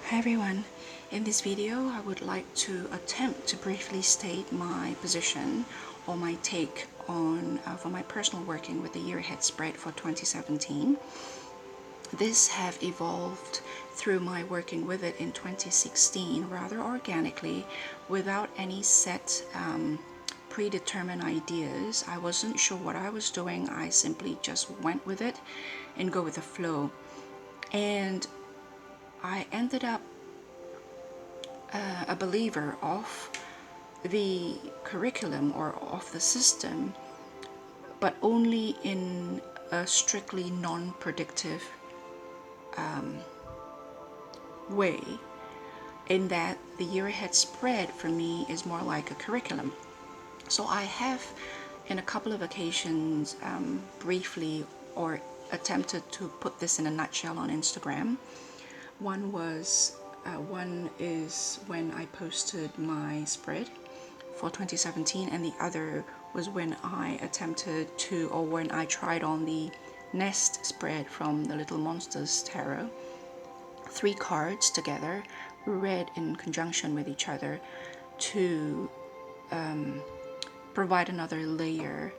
Hi everyone, in this video I would like to attempt to briefly state my position or my take on for my personal working with the year ahead spread for 2017. This have evolved through my working with it in 2016 rather organically without any set predetermined ideas. I wasn't sure what I was doing. I simply just went with it and go with the flow. And I ended up a believer of the curriculum or of the system, but only in a strictly non-predictive way, in that the year ahead spread for me is more like a curriculum. So I have in a couple of occasions briefly or attempted to put this in a nutshell on Instagram. One is when I posted my spread for 2017, and the other was when I attempted to, or when I tried on the Nest spread from the Little Monsters Tarot. 3 cards together, read in conjunction with each other to provide another layer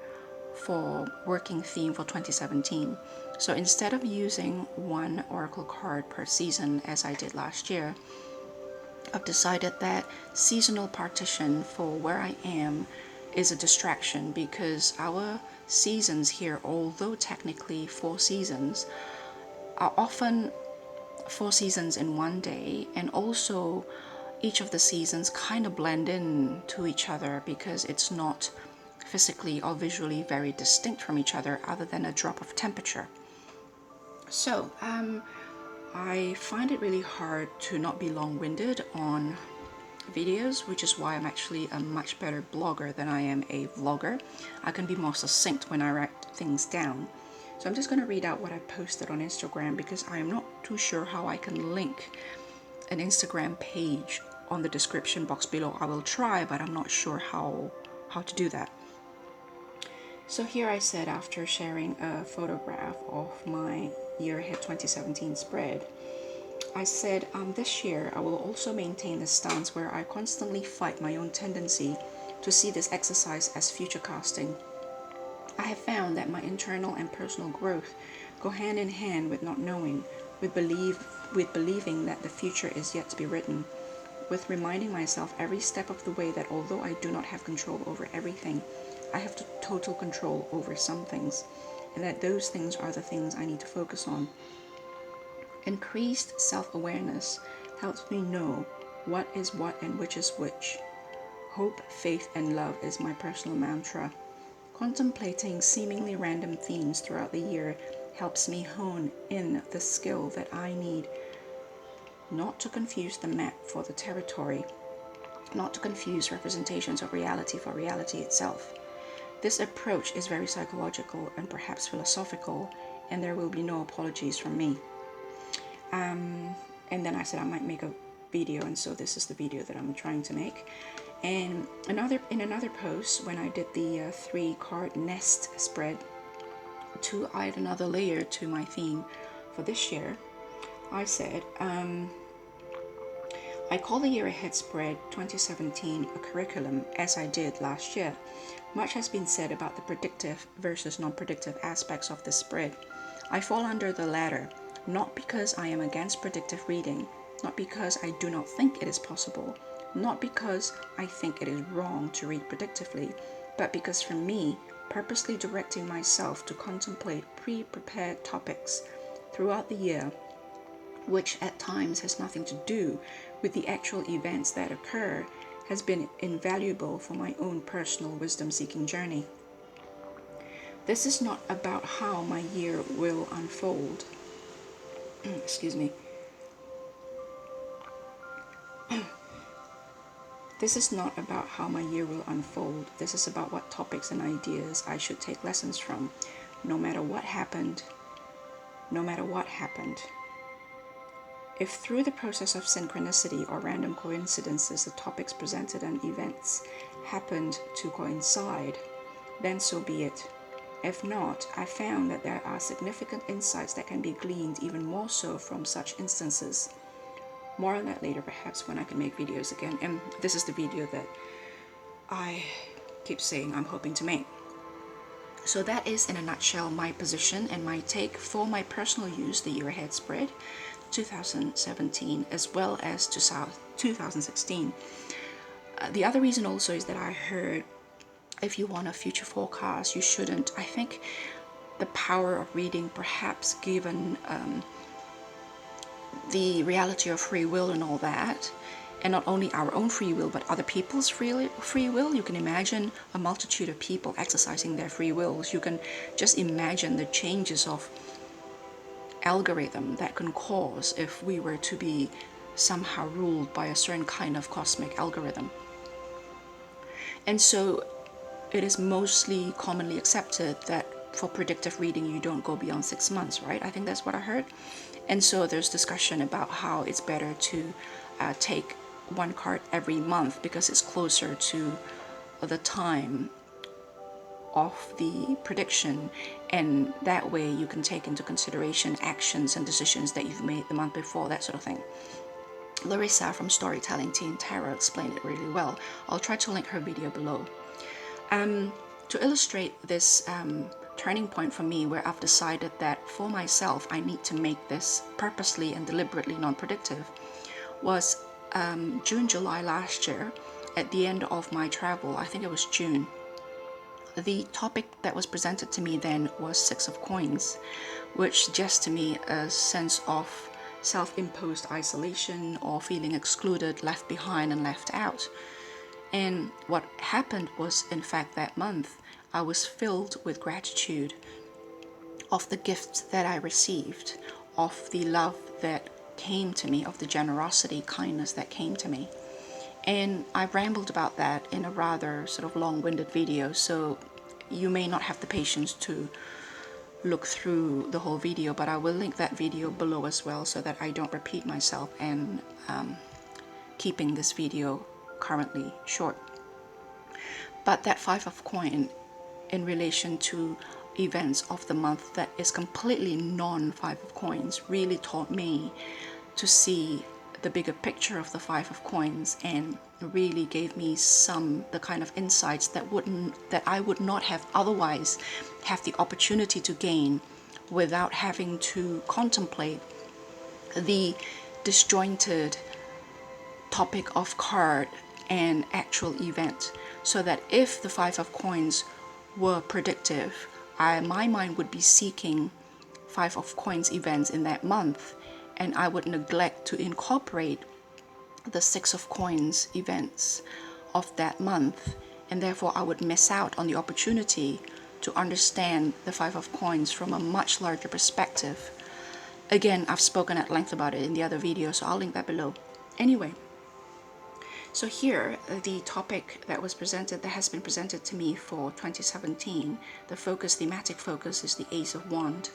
for working theme for 2017. So instead of using one oracle card per season as I did last year, I've decided that seasonal partition for where I am is a distraction, because our seasons here, although technically 4 seasons, are often 4 seasons in one day, and also each of the seasons kind of blend in to each other because it's not physically or visually very distinct from each other other than a drop of temperature. So I find it really hard to not be long-winded on videos, which is why I'm actually a much better blogger than I am a vlogger. I can be more succinct when I write things down. So I'm just going to read out what I posted on Instagram, because I am not too sure how I can link an Instagram page on the description box below. I will try, but I'm not sure how to do that. So here I said, after sharing a photograph of my year ahead 2017 spread, I said, this year I will also maintain the stance where I constantly fight my own tendency to see this exercise as future casting. I have found that my internal and personal growth go hand in hand with not knowing, with believing that the future is yet to be written, with reminding myself every step of the way that although I do not have control over everything, I have total control over some things, and that those things are the things I need to focus on. Increased self-awareness helps me know what is what and which is which. Hope, faith, and love is my personal mantra. Contemplating seemingly random themes throughout the year helps me hone in the skill that I need not to confuse the map for the territory, not to confuse representations of reality for reality itself. This approach is very psychological and perhaps philosophical, and there will be no apologies from me. And then I said I might make a video, and so this is the video that I'm trying to make. And in another post, when I did the 3-card Nest spread to add another layer to my theme for this year, I said, I call the year ahead spread 2017 a curriculum, as I did last year. Much has been said about the predictive versus non-predictive aspects of this spread. I fall under the latter, not because I am against predictive reading, not because I do not think it is possible, not because I think it is wrong to read predictively, but because for me, purposely directing myself to contemplate pre-prepared topics throughout the year, which at times has nothing to do with the actual events that occur, has been invaluable for my own personal wisdom-seeking journey. This is not about how my year will unfold. Excuse me. This is not about how my year will unfold. This is about what topics and ideas I should take lessons from, no matter what happened. No matter what happened. If through the process of synchronicity or random coincidences the topics presented and events happened to coincide, then so be it. If not, I found that there are significant insights that can be gleaned even more so from such instances. More on that later, perhaps, when I can make videos again. And this is the video that I keep saying I'm hoping to make. So that is, in a nutshell, my position and my take for my personal use, the year ahead spread 2017 as well as 2016. The other reason also is that I heard if you want a future forecast, you shouldn't. I think the power of reading, perhaps given the reality of free will and all that, and not only our own free will but other people's free will. You can imagine a multitude of people exercising their free wills. You can just imagine the changes of algorithm that can cause if we were to be somehow ruled by a certain kind of cosmic algorithm. And so it is mostly commonly accepted that for predictive reading you don't go beyond 6 months, right? I think that's what I heard. And so there's discussion about how it's better to take one card every month because it's closer to the time of the prediction, and that way you can take into consideration actions and decisions that you've made the month before, that sort of thing. Larissa from Storytelling Teen Tarot explained it really well. I'll try to link her video below. To illustrate this turning point for me, where I've decided that for myself I need to make this purposely and deliberately non-predictive, was June, July last year, at the end of my travel. I think it was June. The topic that was presented to me then was 6 of Coins, which suggests to me a sense of self-imposed isolation or feeling excluded, left behind and left out. And what happened was, in fact, that month I was filled with gratitude of the gifts that I received, of the love that came to me, of the generosity, kindness that came to me. And I rambled about that in a rather sort of long-winded video, so you may not have the patience to look through the whole video, but I will link that video below as well so that I don't repeat myself, and keeping this video currently short. But that 5 of Coin in relation to events of the month that is completely non-5 of Coins really taught me to see the bigger picture of the 5 of Coins, and really gave me the kind of insights that I would not have otherwise have the opportunity to gain without having to contemplate the disjointed topic of card and actual event. So that if the 5 of Coins were predictive, my mind would be seeking 5 of Coins events in that month, and I would neglect to incorporate the 6 of Coins events of that month, and therefore I would miss out on the opportunity to understand the 5 of Coins from a much larger perspective. Again, I've spoken at length about it in the other video, so I'll link that below. Anyway, so here, the topic that has been presented to me for 2017, the thematic focus is the Ace of Wands.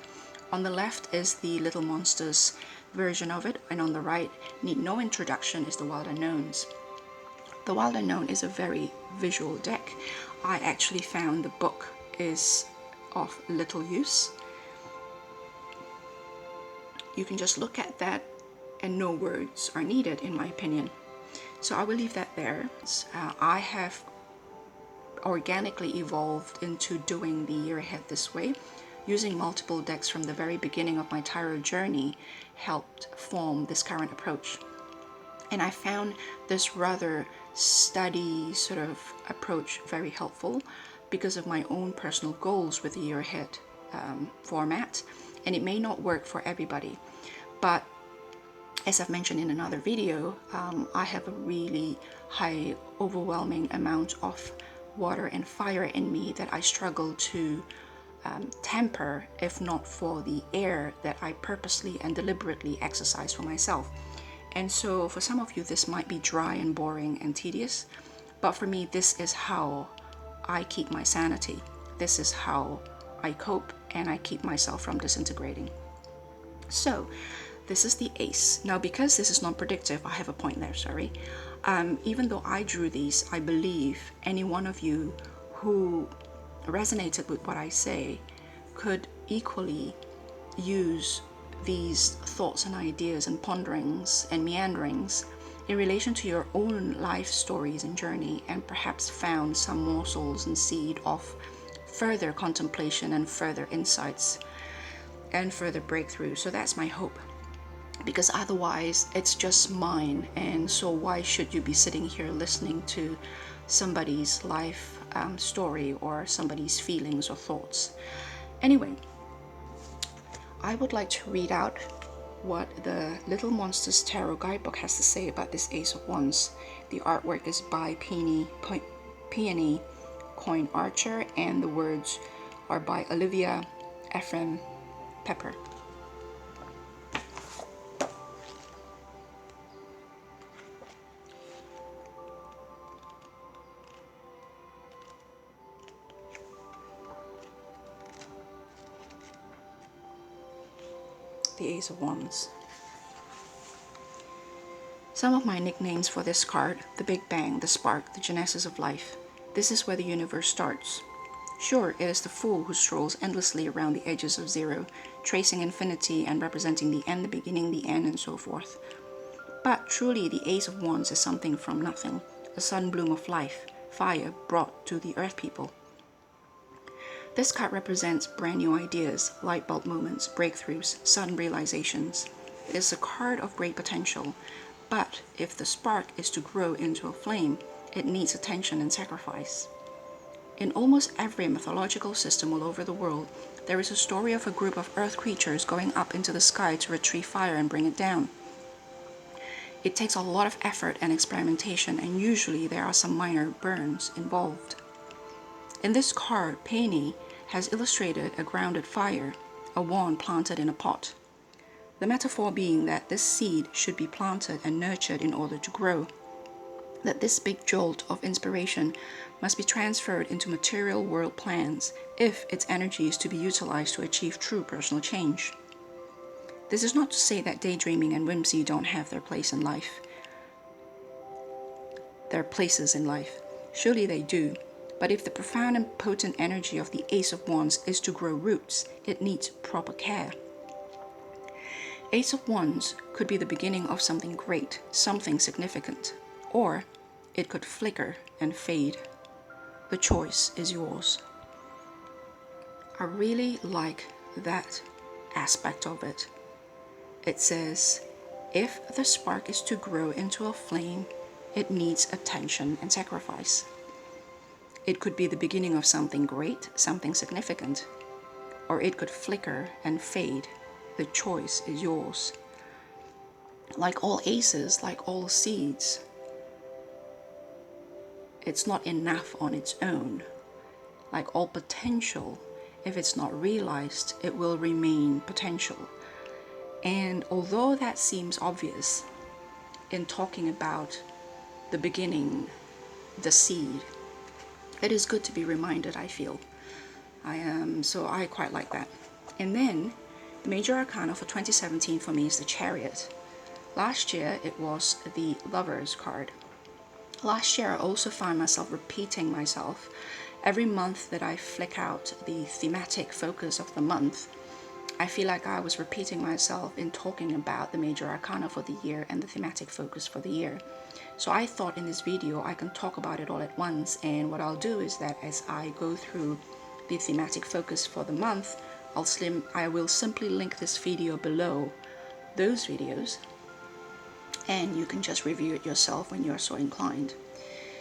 On the left is the Little Monsters version of it, and on the right, need no introduction, is the Wild Unknowns. The Wild Unknown is a very visual deck. I actually found the book is of little use. You can just look at that and no words are needed, in my opinion. So I will leave that there. I have organically evolved into doing the year ahead this way. Using multiple decks from the very beginning of my tarot journey helped form this current approach. And I found this rather steady sort of approach very helpful because of my own personal goals with the year ahead format. And it may not work for everybody, but as I've mentioned in another video, I have a really high, overwhelming amount of water and fire in me that I struggle to temper, if not for the air that I purposely and deliberately exercise for myself. And so for some of you, this might be dry and boring and tedious, but for me, this is how I keep my sanity. This is how I cope, and I keep myself from disintegrating. So this is the Ace. Now, because this is non-predictive, I have a point there, sorry. Even though I drew these, I believe any one of you who resonated with what I say could equally use these thoughts and ideas and ponderings and meanderings in relation to your own life stories and journey, and perhaps found some morsels and seed of further contemplation and further insights and further breakthrough. So that's my hope, because otherwise it's just mine, and so why should you be sitting here listening to somebody's life story or somebody's feelings or thoughts? Anyway, I would like to read out what the Little Monsters Tarot Guidebook has to say about this Ace of Wands. The artwork is by Peony Coin Archer, and the words are by Olivia Ephraim Pepper. The Ace of Wands. Some of my nicknames for this card: the Big Bang, the Spark, the Genesis of Life. This is where the universe starts. Sure, it is the fool who strolls endlessly around the edges of zero, tracing infinity and representing the end, the beginning, the end, and so forth. But truly, the Ace of Wands is something from nothing, a sudden bloom of life, fire brought to the earth people. This card represents brand new ideas, light bulb moments, breakthroughs, sudden realizations. It is a card of great potential, but if the spark is to grow into a flame, it needs attention and sacrifice. In almost every mythological system all over the world, there is a story of a group of earth creatures going up into the sky to retrieve fire and bring it down. It takes a lot of effort and experimentation, and usually there are some minor burns involved. In this card, Peony has illustrated a grounded fire, a wand planted in a pot. The metaphor being that this seed should be planted and nurtured in order to grow, that this big jolt of inspiration must be transferred into material world plans if its energy is to be utilized to achieve true personal change. This is not to say that daydreaming and whimsy don't have their place in life. Their places in life. Surely they do. But if the profound and potent energy of the Ace of Wands is to grow roots, it needs proper care. Ace of Wands could be the beginning of something great, something significant, or it could flicker and fade. The choice is yours. I really like that aspect of it. It says, if the spark is to grow into a flame, it needs attention and sacrifice. It could be the beginning of something great, something significant, or it could flicker and fade. The choice is yours. Like all aces, like all seeds, it's not enough on its own. Like all potential, if it's not realized, it will remain potential. And although that seems obvious in talking about the beginning, the seed, it is good to be reminded, I feel. So I quite like that. And then, the major arcana for 2017 for me is the Chariot. Last year, it was the Lovers card. Last year, I also found myself repeating myself. Every month that I flick out the thematic focus of the month, I feel like I was repeating myself in talking about the major arcana for the year and the thematic focus for the year. So I thought in this video I can talk about it all at once, and what I'll do is that as I go through the thematic focus for the month, I will simply link this video below those videos, and you can just review it yourself when you're so inclined.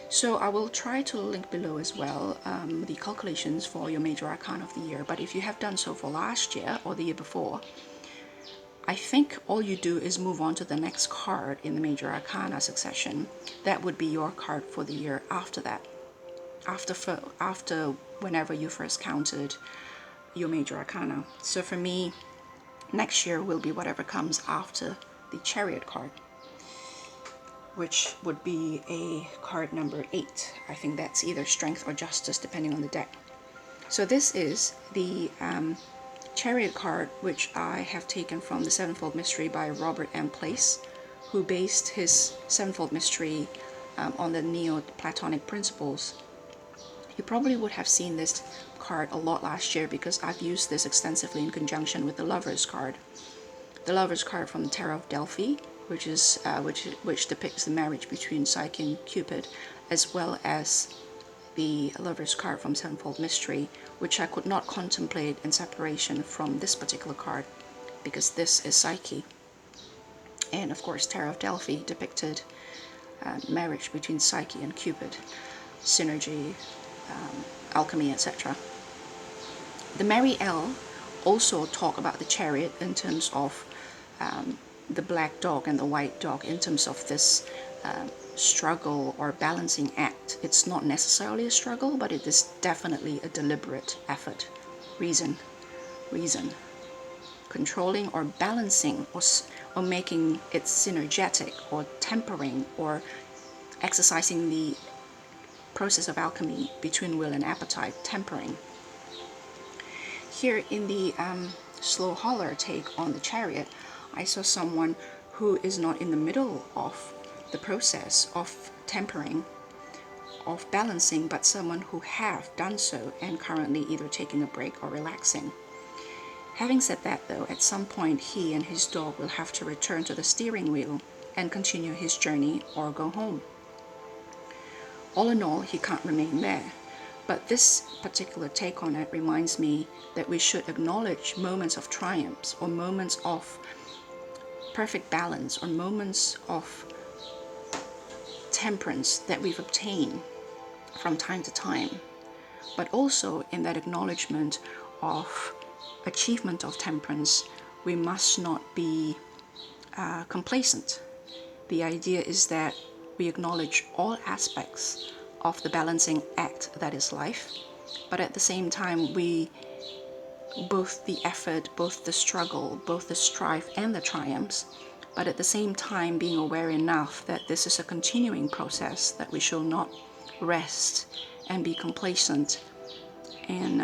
So I will try to link below as well the calculations for your major arcana of the year. But if you have done so for last year or the year before, I think all you do is move on to the next card in the major arcana succession. That would be your card for the year after that, after whenever you first counted your major arcana. So for me, next year will be whatever comes after the Chariot card, which would be a card number 8. I think that's either Strength or Justice, depending on the deck. So this is the Chariot card, which I have taken from the Sevenfold Mystery by Robert M. Place, who based his Sevenfold Mystery on the Neoplatonic principles. You probably would have seen this card a lot last year because I've used this extensively in conjunction with the Lovers card. the Lover's card from the Tarot of Delphi, which is which depicts the marriage between Psyche and Cupid, as well as the Lover's card from Sevenfold Mystery, which I could not contemplate in separation from this particular card, because this is Psyche. And of course, Tarot of Delphi depicted marriage between Psyche and Cupid, synergy, alchemy, etc. The Mary L also talk about the Chariot in terms of the black dog and the white dog, in terms of this struggle or balancing act. It's not necessarily a struggle, but it is definitely a deliberate effort. Reason, controlling or balancing, or making it synergetic, or tempering, or exercising the process of alchemy between will and appetite, tempering. Here in the slow holler take on the Chariot, I saw someone who is not in the middle of the process of tempering, of balancing, but someone who have done so and currently either taking a break or relaxing. Having said that though, at some point he and his dog will have to return to the steering wheel and continue his journey or go home. All in all, he can't remain there. But this particular take on it reminds me that we should acknowledge moments of triumphs, or moments of perfect balance, or moments of temperance that we've obtained from time to time. But also in that acknowledgement of achievement of temperance, we must not be complacent. The idea is that we acknowledge all aspects of the balancing act that is life, but at the same time both the effort, both the struggle, both the strife and the triumphs, but at the same time being aware enough that this is a continuing process, that we shall not rest and be complacent, and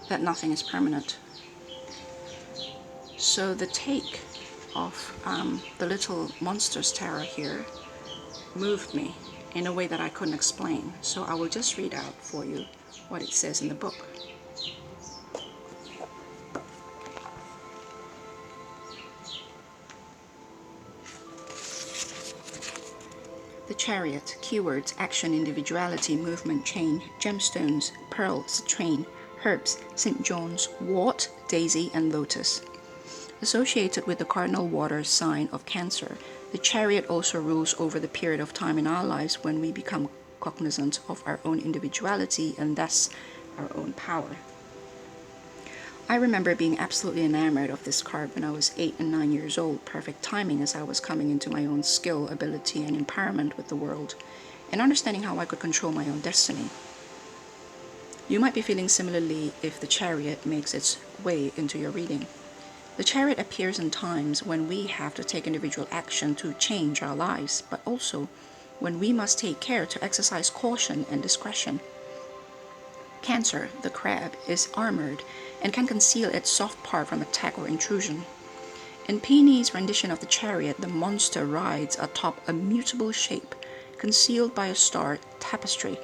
that nothing is permanent. So the take of the Little Monsters Tarot here moved me in a way that I couldn't explain. So I will just read out for you what it says in the book. The Chariot. Keywords: action, individuality, movement, change. Gemstones: pearl, citrine, herbs, St. John's wort, daisy, and lotus. Associated with the cardinal water sign of Cancer, the Chariot also rules over the period of time in our lives when we become cognizant of our own individuality and thus our own power. I remember being absolutely enamored of this card when I was 8 and 9 years old, perfect timing as I was coming into my own skill, ability, and empowerment with the world, and understanding how I could control my own destiny. You might be feeling similarly if the Chariot makes its way into your reading. The Chariot appears in times when we have to take individual action to change our lives, but also when we must take care to exercise caution and discretion. Cancer, the crab, is armored and can conceal its soft part from attack or intrusion. In Peony's rendition of the Chariot, the monster rides atop a mutable shape, concealed by a star tapestry.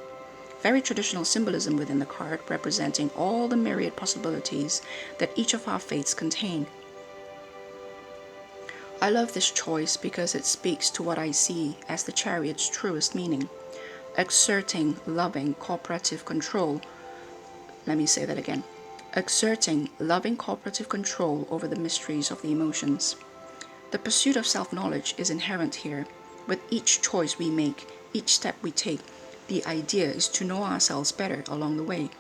Very traditional symbolism within the card, representing all the myriad possibilities that each of our fates contain. I love this choice because it speaks to what I see as the Chariot's truest meaning: exerting loving cooperative control. Let me say that again. Exerting loving cooperative control over the mysteries of the emotions. The pursuit of self-knowledge is inherent here. With each choice we make, each step we take, the idea is to know ourselves better along the way.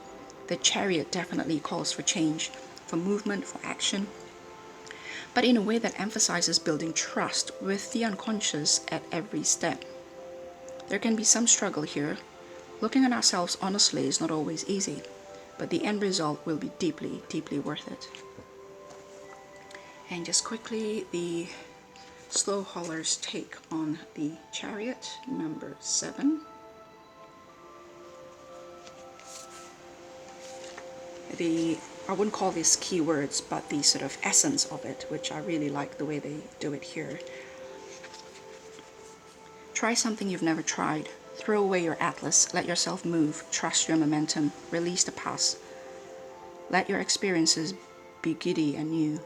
The Chariot definitely calls for change, for movement, for action, but in a way that emphasizes building trust with the unconscious at every step. There can be some struggle here. Looking at ourselves honestly is not always easy, but the end result will be deeply, deeply worth it. And just quickly, the slow holler's take on the Chariot, number 7. I wouldn't call this keywords, but the sort of essence of it, which I really like the way they do it here. Try something you've never tried. Throw away your atlas, let yourself move, trust your momentum, release the past. Let your experiences be giddy and new.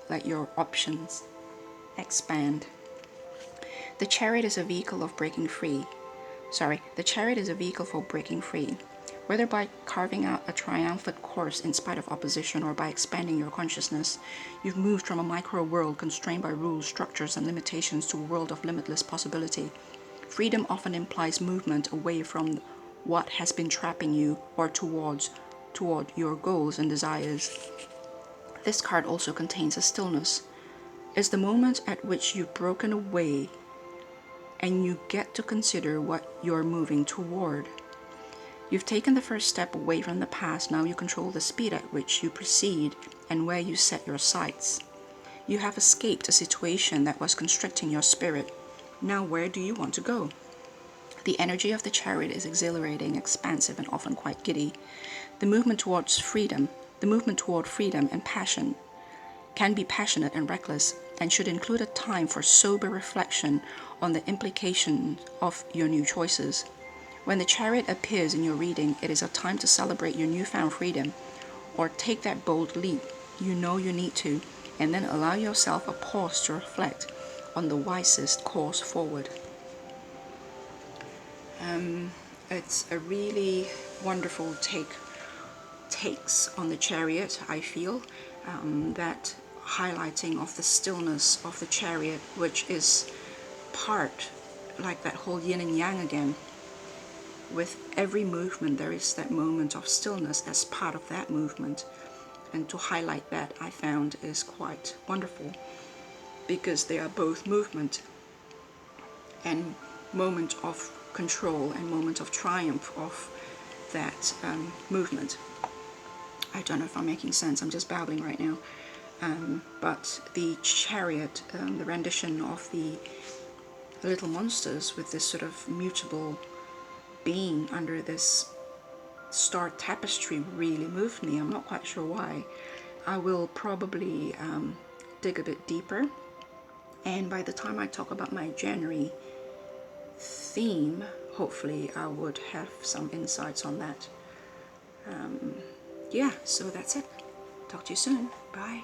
Let your options expand. The chariot is a vehicle of breaking free. The chariot is a vehicle for breaking free. Whether by carving out a triumphant course in spite of opposition or by expanding your consciousness, you've moved from a micro world constrained by rules, structures, and limitations to a world of limitless possibility. Freedom often implies movement away from what has been trapping you or toward your goals and desires. This card also contains a stillness. It's the moment at which you've broken away and you get to consider what you're moving toward. You've taken the first step away from the past. Now you control the speed at which you proceed and where you set your sights. You have escaped a situation that was constricting your spirit. Now where do you want to go? The energy of the chariot is exhilarating, expansive, and often quite giddy. The movement toward freedom and passion can be passionate and reckless, and should include a time for sober reflection on the implications of your new choices. When the chariot appears in your reading, it is a time to celebrate your newfound freedom, or take that bold leap you know you need to, and then allow yourself a pause to reflect on the wisest course forward. It's a really wonderful takes on the chariot, I feel. That highlighting of the stillness of the chariot, which is part, like that whole yin and yang again. With every movement, there is that moment of stillness as part of that movement. And to highlight that, I found is quite wonderful, because they are both movement and moment of control and moment of triumph of that movement. I don't know if I'm making sense, I'm just babbling right now. But the chariot, the rendition of the little monsters with this sort of mutable being under this star tapestry really moved me. I'm not quite sure why. I will probably dig a bit deeper, and by the time I talk about my January theme, hopefully I would have some insights on that. Yeah, so that's it. Talk to you soon. Bye.